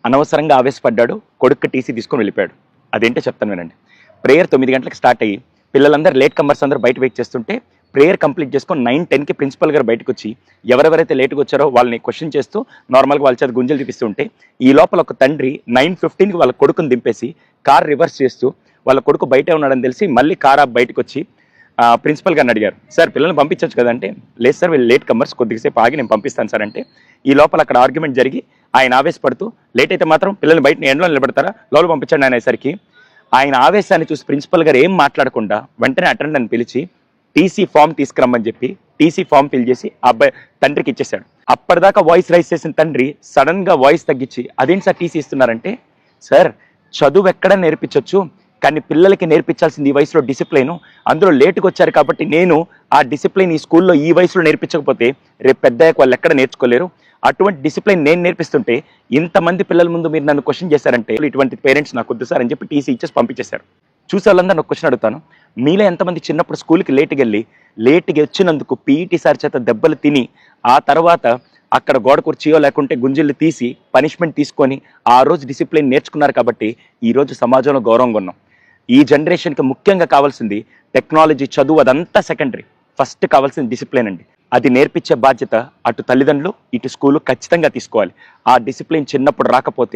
అనవసరంగా ఆవేశపడ్డాడు, కొడుకు టీసీ తీసుకొని వెళ్ళిపోయాడు. అదేంటో చెప్తాను వినండి. ప్రేయర్ 9 గంటలకు స్టార్ట్ అయ్యి పిల్లలందరూ లేట్ కమర్స్ అందరూ బయట వెయిట్ చేస్తుంటే ప్రేయర్ కంప్లీట్ చేసుకొని 9:10కి ప్రిన్సిపల్ గారు బయటకు వచ్చి ఎవరెవరైతే లేట్గా వచ్చారో వాళ్ళని క్వశ్చన్ చేస్తూ నార్మల్గా వాళ్ళ చేత గుంజలు చూపిస్తుంటే ఈ లోపల ఒక తండ్రి 9:15కి వాళ్ళ కొడుకుని దింపేసి కార్ రివర్స్ చేస్తూ వాళ్ళ కొడుకు బయటే ఉన్నాడని తెలిసి మళ్ళీ కార్ ఆప్ బయటకు వచ్చి ప్రిన్సిపల్ గారిని అడిగారు, సార్ పిల్లల్ని పంపించవచ్చు కదంటే, లేదు సార్ వీళ్ళు లేట్ కమర్స్, కొద్దిసేపు ఆగి నేను పంపిస్తాను సార్ అంటే ఈ లోపల అక్కడ ఆర్గ్యుమెంట్ జరిగి ఆయన ఆవేశపడుతూ లేట్ అయితే మాత్రం పిల్లల్ని బయట ఎండలో నిలబెడతారా, లోపల పంపించండి అనేసరికి ఆయన ఆవేశాన్ని చూసి ప్రిన్సిపల్ గారు ఏం మాట్లాడకుండా వెంటనే అటెండెంట్ పిలిచి టీసీ ఫామ్ తీసుకురమ్మని చెప్పి టీసీ ఫామ్ ఫిల్ చేసి అబ్బాయి తండ్రికి ఇచ్చేశాడు. అప్పటిదాకా వాయిస్ రైజ్ చేసిన తండ్రి సడన్ గా వాయిస్ తగ్గించి అదేంటి సార్ టీసీ ఇస్తున్నారంటే, సార్ చదువు ఎక్కడ నేర్పించవచ్చు కానీ పిల్లలకి నేర్పించాల్సింది ఈ వయసులో డిసిప్లైన్, అందులో లేటుగా వచ్చారు కాబట్టి నేను ఆ డిసిప్లైన్ ఈ స్కూల్లో ఈ వయసులో నేర్పించకపోతే రేపు పెద్దయ్యాక వాళ్ళు ఎక్కడ నేర్చుకోలేరు, అటువంటి డిసిప్లైన్ నేను నేర్పిస్తుంటే ఇంతమంది పిల్లల ముందు మీరు నన్ను క్వశ్చన్ చేశారంటే ఇటువంటి పేరెంట్స్ నాకు వద్దు సార్ అని చెప్పి టీసీ ఇచ్చేసి పంపించేశారు. చూసే వాళ్ళందరూ నాకు క్వశ్చన్ అడుగుతాను, మీలో ఎంతమంది చిన్నప్పుడు స్కూల్కి లేట్గా వచ్చినందుకు పీఈటీ సార్ చేత దెబ్బలు తిని ఆ తర్వాత అక్కడ గోడ కుర్చీయో లేకుంటే గుంజిళ్ళు తీసి పనిష్మెంట్ తీసుకొని ఆ రోజు డిసిప్లిన్ నేర్చుకున్నారు కాబట్టి ఈ రోజు సమాజంలో గౌరవంగా ఉన్నాం. ఈ జనరేషన్కి ముఖ్యంగా కావాల్సింది టెక్నాలజీ, చదువు అదంతా సెకండరీ, ఫస్ట్ కావాల్సింది డిసిప్లిన్ అండి. అది నేర్పించే బాధ్యత అటు తల్లిదండ్రులు ఇటు స్కూలు ఖచ్చితంగా తీసుకోవాలి. ఆ డిసిప్లిన్ చిన్నప్పుడు రాకపోతే